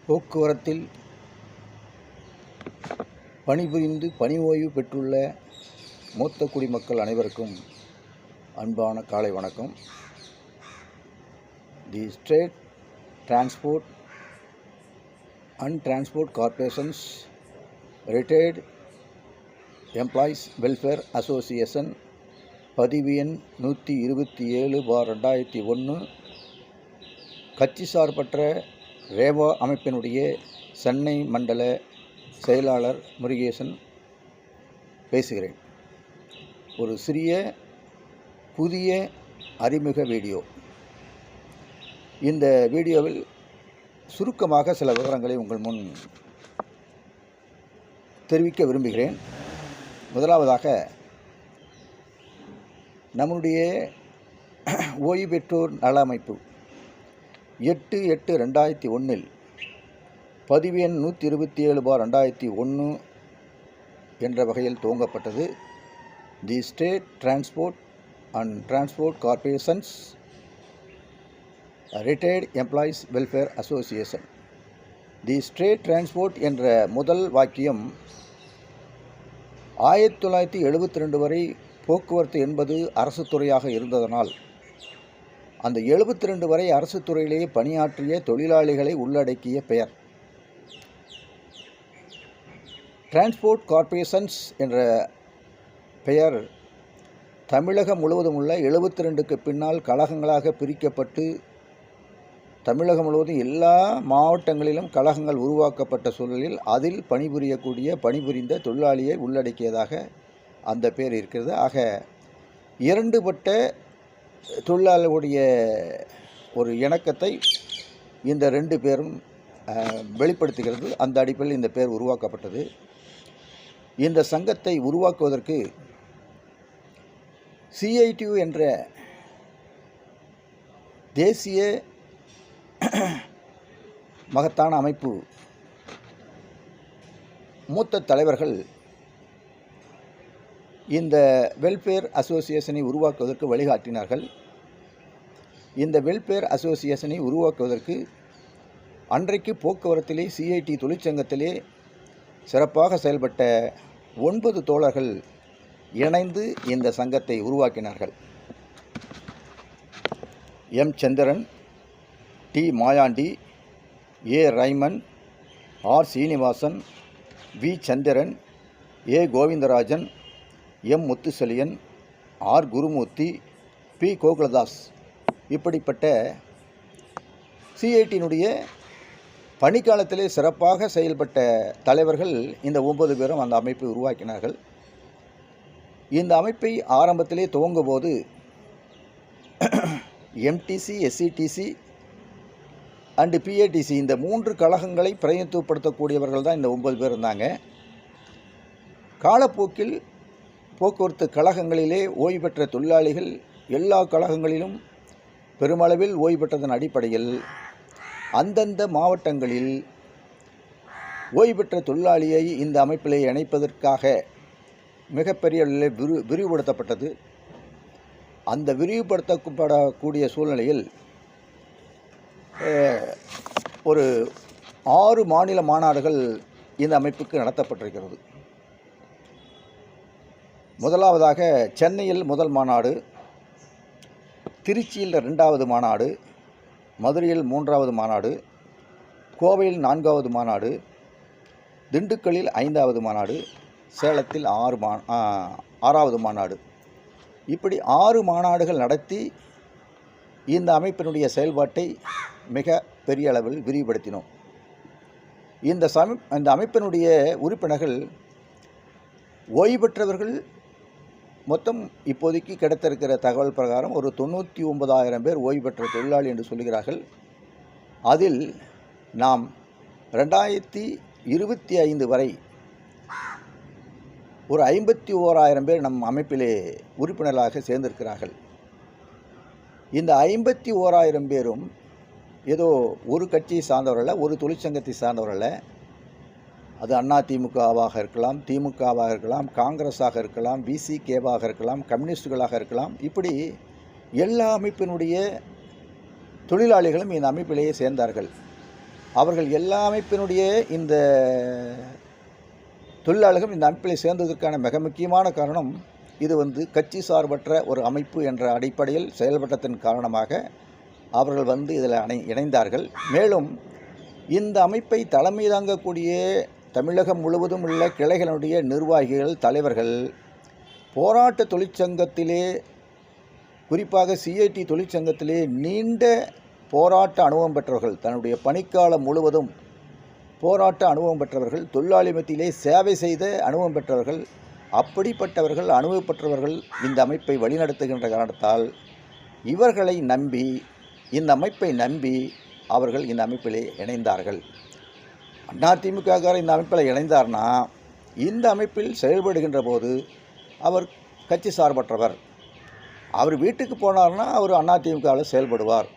போக்குவரத்தில் பணிபுரிந்து பணி ஓய்வு பெற்றுள்ள மூத்த குடிமக்கள் அனைவருக்கும் அன்பான காலை வணக்கம். தி state transport and transport corporations retired employees welfare association பதிவு எண் 127/2001 கட்சி சார்பற்ற ரேவா அமைப்பினுடைய சென்னை மண்டல செயலாளர் முருகேசன் பேசுகிறேன். ஒரு சிறிய புதிய அறிமுக வீடியோ. இந்த வீடியோவில் சுருக்கமாக சில விவரங்களை உங்கள் முன் தெரிவிக்க விரும்புகிறேன். முதலாவதாக, நம்முடைய ஓய்வு பெற்றோர் நல அமைப்பு 8/8/2001 பதிவு எண் 127/2001 என்ற வகையில் துவங்கப்பட்டது. The state transport and transport corporations retired employees welfare association. The state transport என்ற முதல் வாக்கியம் 1972 வரை போக்குவரத்து என்பது அரசு துறையாக இருந்ததனால் அந்த 72 வரை அரசு துறையிலேயே பணியாற்றிய தொழிலாளிகளை உள்ளடக்கிய பெயர். டிரான்ஸ்போர்ட் கார்ப்பரேஷன்ஸ் என்ற பெயர் தமிழகம் முழுவதும் உள்ள 72க்கு பின்னால் கழகங்களாக பிரிக்கப்பட்டு தமிழகம் முழுவதும் எல்லா மாவட்டங்களிலும் கழகங்கள் உருவாக்கப்பட்ட சூழலில் அதில் பணிபுரிந்த தொழிலாளியை உள்ளடக்கியதாக அந்த பேர் இருக்கிறது. ஆக இரண்டுபட்ட தொழிலாளர்களுடைய ஒரு இணக்கத்தை இந்த ரெண்டு பேரும் வெளிப்படுத்துகிறது. அந்த அடிப்படையில் இந்த பேர் உருவாக்கப்பட்டது. இந்த சங்கத்தை உருவாக்குவதற்கு CITU என்ற தேசிய மகத்தான அமைப்பு மூத்த தலைவர்கள் இந்த வெல்ஃபேர் அசோசியேஷனை உருவாக்குவதற்கு வழிகாட்டினார்கள். இந்த வெல்ஃபேர் அசோசியேஷனை உருவாக்குவதற்கு அன்றைக்கு போக்குவரத்திலே CIT தொழிற்சங்கத்திலே சிறப்பாக செயல்பட்ட 9 தோழர்கள் இணைந்து இந்த சங்கத்தை உருவாக்கினார்கள். M. Chandran, T. Mayandi, A. ரைமன், R. Srinivasan, V. Chandran, A. Govindarajan, M. முத்துசெலியன், R. Gurumurthy, P. கோகுலதாஸ். இப்படிப்பட்ட CITயினுடைய பணிக்காலத்திலே சிறப்பாக செயல்பட்ட தலைவர்கள் இந்த 9 பேரும் அந்த அமைப்பை உருவாக்கினார்கள். இந்த அமைப்பை ஆரம்பத்திலே துவங்கும் போது MTC, SCTC அண்டு PATC இந்த 3 கழகங்களை பிரதிநிதித்துவப்படுத்தக்கூடியவர்கள் தான் இந்த 9 பேர் இருந்தாங்க. காலப்போக்கில் போக்குவரத்து கழகங்களிலே ஓய்வு பெற்ற தொழிலாளிகள் எல்லா கழகங்களிலும் பெருமளவில் ஓய்வு பெற்றதன் அடிப்படையில் அந்தந்த மாவட்டங்களில் ஓய்வு பெற்ற தொழிலாளியை இந்த அமைப்பிலே இணைப்பதற்காக மிகப்பெரிய விரிவுபடுத்தப்பட்டது. அந்த விரிவுபடுத்தப்படக்கூடிய சூழ்நிலையில் ஒரு 6 மாநில மாநாடுகள் இந்த அமைப்புக்கு நடத்தப்பட்டிருக்கிறது. முதலாவதாக சென்னையில் முதல் மாநாடு, திருச்சியில் 2வது மாநாடு, மதுரையில் 3வது மாநாடு, கோவையில் 4வது மாநாடு, திண்டுக்கல்லில் 5வது மாநாடு, சேலத்தில் 6வது மாநாடு. இப்படி 6 மாநாடுகள் நடத்தி இந்த அமைப்பினுடைய செயல்பாட்டை மிக பெரிய அளவில் விரிவுபடுத்தினோம். இந்த அமைப்பினுடைய உறுப்பினர்கள் ஓய்வு பெற்றவர்கள் மொத்தம் இப்போதைக்கு கிடைத்திருக்கிற தகவல் பிரகாரம் ஒரு 99,000 பேர் ஓய்வு பெற்ற தொழிலாளி என்று சொல்கிறார்கள். அதில் நாம் 2025 வரை ஒரு 51,000 பேர் நம் அமைப்பிலே உறுப்பினர்களாக சேர்ந்திருக்கிறார்கள். இந்த 51,000 பேரும் ஏதோ ஒரு கட்சியை சார்ந்தவர்கள, ஒரு தொழிற்சங்கத்தை சார்ந்தவர்கள. அது அதிமுகவாக இருக்கலாம், திமுகவாக இருக்கலாம், காங்கிரஸாக இருக்கலாம், VCKவாக இருக்கலாம், கம்யூனிஸ்டுகளாக இருக்கலாம். இப்படி எல்லா அமைப்பினுடைய தொழிலாளிகளும் இந்த அமைப்பிலேயே சேர்ந்தார்கள். அவர்கள் எல்லா அமைப்பினுடைய இந்த தொழிலாளர்கள் இந்த அமைப்பில் சேர்ந்ததற்கான மிக முக்கியமான காரணம் இது கட்சி சார்பற்ற ஒரு அமைப்பு என்ற அடிப்படையில் செயல்பட்டதன் காரணமாக அவர்கள் இதில் இணைந்தார்கள். மேலும் இந்த அமைப்பை தலைமை தாங்கக்கூடிய தமிழகம் முழுவதும் உள்ள கிளைகளுடைய நிர்வாகிகள், தலைவர்கள் போராட்ட தொழிற்சங்கத்திலே, குறிப்பாக சிஐடி தொழிற்சங்கத்திலே நீண்ட போராட்ட அனுபவம் பெற்றவர்கள், தன்னுடைய பணிக்காலம் முழுவதும் போராட்ட அனுபவம் பெற்றவர்கள், தொழிலாளி மத்தியிலே சேவை செய்த அனுபவம் பெற்றவர்கள், அப்படிப்பட்டவர்கள், அனுபவப்பட்டவர்கள் இந்த அமைப்பை வழிநடத்துகின்ற காரணத்தால் இவர்களை நம்பி, இந்த அமைப்பை நம்பி அவர்கள் இந்த அமைப்பிலே இணைந்தார்கள். அதிமுககாரர் இந்த அமைப்பில் இணைந்தார்னா இந்த அமைப்பில் செயல்படுகின்ற போது அவர் கட்சி சார்பற்றவர். அவர் வீட்டுக்கு போனார்னா அவர் அதிமுகவில் செயல்படுவார்.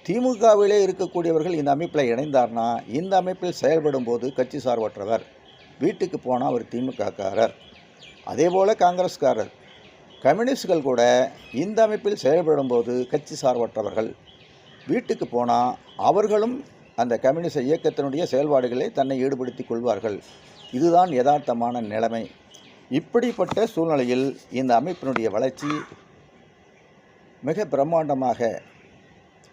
திமுகவிலே இருக்கக்கூடியவர்கள் இந்த அமைப்பில் இணைந்தார்னா இந்த அமைப்பில் செயல்படும் போது கட்சி சார்பற்றவர். வீட்டுக்கு போனால் அவர் திமுககாரர். அதேபோல் காங்கிரஸ்காரர், கம்யூனிஸ்டுகள் கூட இந்த அமைப்பில் செயல்படும் போது கட்சி சார்பற்றவர்கள். வீட்டுக்கு போனால் அவர்களும் அந்த கம்யூனிஸ்ட் இயக்கத்தினுடைய செயல்பாடுகளை தன்னை ஈடுபடுத்தி கொள்வார்கள். இதுதான் யதார்த்தமான நிலைமை. இப்படிப்பட்ட சூழ்நிலையில் இந்த அமைப்பினுடைய வளர்ச்சி மிக பிரம்மாண்டமாக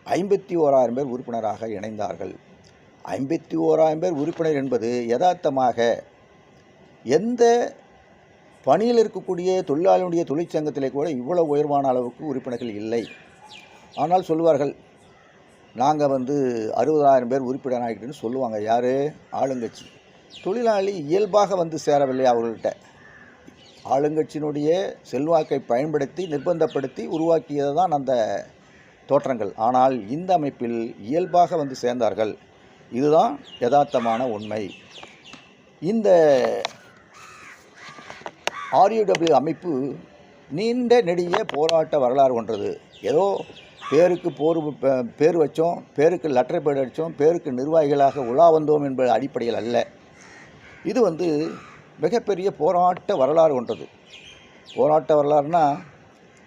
51,000 பேர் உறுப்பினராக இணைந்தார்கள். 51,000 பேர் உறுப்பினர் என்பது யதார்த்தமாக எந்த பணியில் இருக்கக்கூடிய தொழிலாளியுடைய தொழிற்சங்கத்திலே கூட இவ்வளவு உயர்வான அளவுக்கு உறுப்பினர்கள் இல்லை. ஆனால் சொல்லுவார்கள், நாங்கள் 60,000 பேர் உறுப்பினர் ஆகிட்டுன்னு சொல்லுவாங்க. யார்? ஆளுங்கட்சி. தொழிலாளி இயல்பாக சேரவில்லை அவர்கள்ட்ட. ஆளுங்கட்சியினுடைய செல்வாக்கை பயன்படுத்தி நிர்பந்தப்படுத்தி உருவாக்கியது தான் அந்த தோற்றங்கள். ஆனால் இந்த அமைப்பில் இயல்பாக சேர்ந்தார்கள். இதுதான் யதார்த்தமான உண்மை. இந்த RUW அமைப்பு நீண்ட நெடிய போராட்ட வரலாறு கொண்டது. ஏதோ பேருக்கு பேர் வச்சோம், பேருக்கு லெட்டர் பேர் அடித்தோம், பேருக்கு நிர்வாகிகளாக உலா வந்தோம் என்பது அடிப்படையில் அல்ல. இது மிகப்பெரிய போராட்ட வரலாறு கொண்டது. போராட்ட வரலாறுனா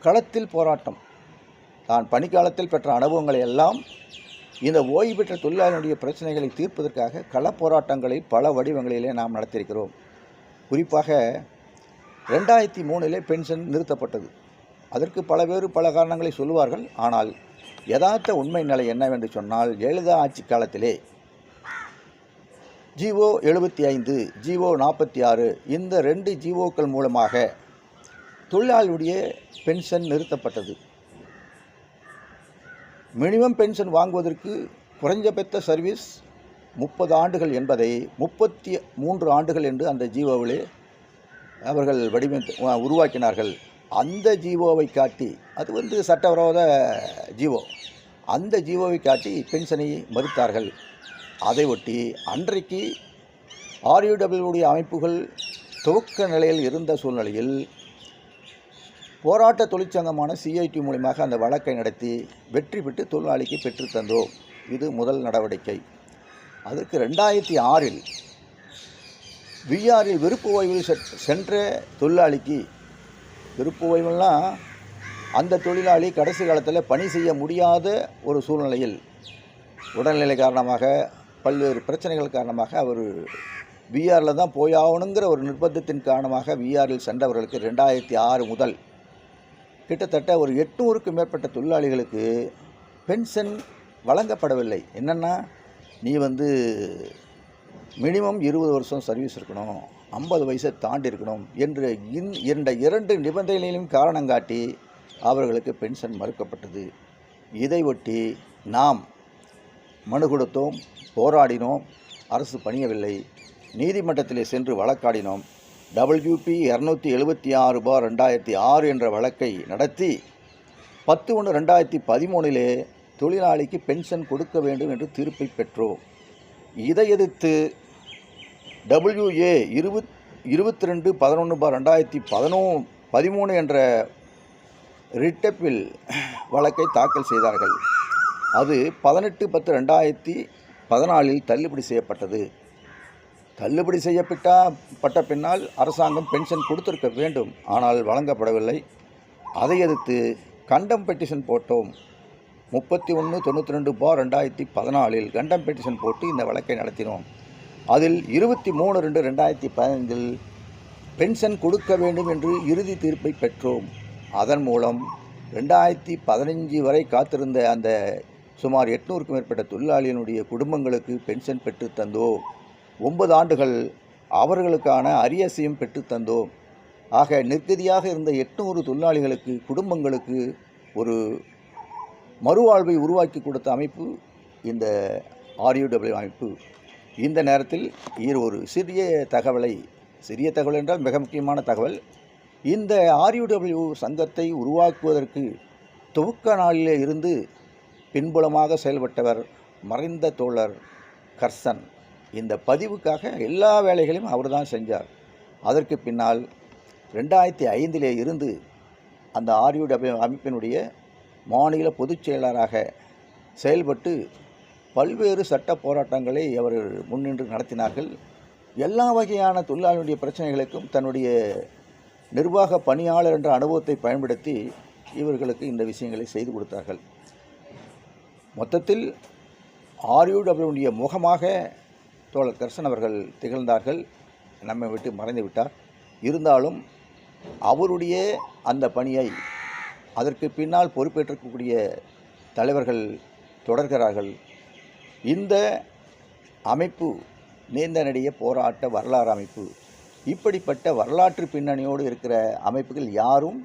களத்தில் போராட்டம். தான் பணிக்காலத்தில் பெற்ற அனுபவங்களை எல்லாம் இந்த ஓய்வு பெற்ற தொழிலாளர்களுடைய பிரச்சனைகளை தீர்ப்பதற்காக கள போராட்டங்களை பல வடிவங்களிலே நாம் நடத்தியிருக்கிறோம். குறிப்பாக 2003 பென்ஷன் நிறுத்தப்பட்டது. அதற்கு பல பேர் பல காரணங்களை சொல்லுவார்கள். ஆனால் யதார்த்த உண்மை நிலை என்னவென்று சொன்னால், ஜெயலலிதா ஆட்சி காலத்திலே ஜிஓ 75, ஜிஓ 46 இந்த 2 ஜிஓக்கள் மூலமாக தொழிலாளியுடைய பென்ஷன் நிறுத்தப்பட்டது. மினிமம் பென்ஷன் வாங்குவதற்கு குறைஞ்சபட்ச சர்வீஸ் 30 ஆண்டுகள் என்பதை 33 ஆண்டுகள் என்று அந்த ஜிஓவிலே அவர்கள் உருவாக்கினார்கள். அந்த ஜிஓவை காட்டி, அது சட்டவிரோத ஜிஓ, அந்த ஜிஓவை காட்டி பென்ஷனை மறுத்தார்கள். அதை ஒட்டி அன்றைக்கு RUW அமைப்புகள் துவக்க நிலையில் இருந்த சூழ்நிலையில் போராட்ட தொழிற்சங்கமான சிஐடி மூலமாக அந்த வழக்கை நடத்தி வெற்றி பெற்று தொழிலாளிக்கு பெற்றுத்தந்தோம். இது முதல் நடவடிக்கை. அதற்கு 2006 விஆரில் விருப்பு ஓய்வில் சென்ற தொழிலாளிக்கு, விருப்பு ஓய்வுலாம் அந்த தொழிலாளி கடைசி காலத்தில் பணி செய்ய முடியாத ஒரு சூழ்நிலையில் உடல்நிலை காரணமாக பல்வேறு பிரச்சனைகள் காரணமாக அவர் விஆரில் தான் போயாகணுங்கிற ஒரு நிர்பந்தத்தின் காரணமாக விஆரில் சென்றவர்களுக்கு 2006 முதல் கிட்டத்தட்ட ஒரு 800க்கும் மேற்பட்ட தொழிலாளிகளுக்கு பென்ஷன் வழங்கப்படவில்லை. என்னென்னா, நீ மினிமம் 20 வருஷம் சர்வீஸ் இருக்கணும், 50 வயசை தாண்டி இருக்கணும் என்று இந்த 2 நிபந்தனைகளையும் காரணம் காட்டி அவர்களுக்கு பென்ஷன் மறுக்கப்பட்டது. இதை ஒட்டி நாம் மனு கொடுத்தோம், போராடினோம். அரசு பணியவில்லை. நீதிமன்றத்திலே சென்று வழக்காடினோம். WP 276/2006 என்ற வழக்கை நடத்தி 10/1/2013 தொழிலாளிக்கு பென்ஷன் கொடுக்க வேண்டும் என்று தீர்ப்பை பெற்றோம். இதை எதிர்த்து WA 22/11/2013 என்ற ரிட்டப்பில் வழக்கை தாக்கல் செய்தார்கள். அது 18/10/2014 தள்ளுபடி செய்யப்பட்டது. தள்ளுபடி செய்யப்பட்ட பின்னால் அரசாங்கம் பென்ஷன் கொடுத்திருக்க வேண்டும், ஆனால் வழங்கப்படவில்லை. அதை எதிர்த்து கண்டம் பெட்டிஷன் போட்டோம். 31/92/2014 கண்டம் பெட்டிஷன் போட்டு இந்த வழக்கை நடத்தினோம். அதில் 23/2/2015 பென்ஷன் கொடுக்க வேண்டும் என்று இறுதி தீர்ப்பை பெற்றோம். அதன் மூலம் 2015 வரை காத்திருந்த அந்த சுமார் 800க்கும் மேற்பட்ட தொழிலாளிகளுடைய குடும்பங்களுக்கு பென்ஷன் பெற்று தந்தோம். 9 ஆண்டுகள் அவர்களுக்கான அரியசையும் பெற்று தந்தோம். ஆக நிர்கதியாக இருந்த 800 தொழிலாளிகளுக்கு குடும்பங்களுக்கு ஒரு மறுவாழ்வை உருவாக்கி கொடுத்த அமைப்பு இந்த RUW அமைப்பு. இந்த நேரத்தில் ஒரு சிறிய தகவல் என்றால் மிக முக்கியமான தகவல். இந்த RUW சங்கத்தை உருவாக்குவதற்கு துவக்க நாளிலே இருந்து பின்புலமாக செயல்பட்டவர் மறைந்த தோழர் கர்சன். இந்த பதிவுக்காக எல்லா வேலைகளையும் அவர் தான் செஞ்சார். அதற்கு பின்னால் 2005 இருந்து அந்த RUW அமைப்பினுடைய மாநில பொதுச் செயலாளராக செயல்பட்டு பல்வேறு சட்ட போராட்டங்களை அவர் முன்னின்று நடத்தினார்கள். எல்லா வகையான தொழிலாளர்களுடைய பிரச்சனைகளுக்கும் தன்னுடைய நிர்வாக பணியாளர் என்ற அனுபவத்தை பயன்படுத்தி இவர்களுக்கு இந்த விஷயங்களை செய்து கொடுத்தார்கள். மொத்தத்தில் RUW முகமாக தோழர் கர்சன் அவர்கள் திகழ்ந்தார்கள். நம்மை விட்டு மறைந்து விட்டார். இருந்தாலும் அவருடைய அந்த பணியை அதற்கு பின்னால் பொறுப்பேற்றக்கூடிய தலைவர்கள் தொடர்கிறார்கள். இந்த அமைப்பு நீண்ட நெடிய போராட்ட வரலாறு அமைப்பு. இப்படிப்பட்ட வரலாற்று பின்னணியோடு இருக்கிற அமைப்புகள் யாரும்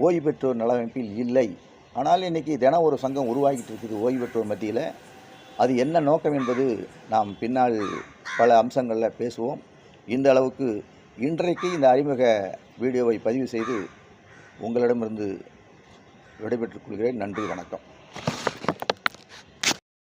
ஓய்வு பெற்றோர் நல அமைப்பில் இல்லை. ஆனால் இன்றைக்கி தினம் ஒரு சங்கம் உருவாகிட்டு இருக்குது ஓய்வு பெற்றோர் மத்தியில். அது என்ன நோக்கம் என்பது நாம் பின்னால் பல அம்சங்களில் பேசுவோம். இந்த அளவுக்கு இன்றைக்கு இந்த அறிமுக வீடியோவை பதிவு செய்து உங்களிடமிருந்து விடைபெற்றுக் கொள்கிறேன். நன்றி, வணக்கம்.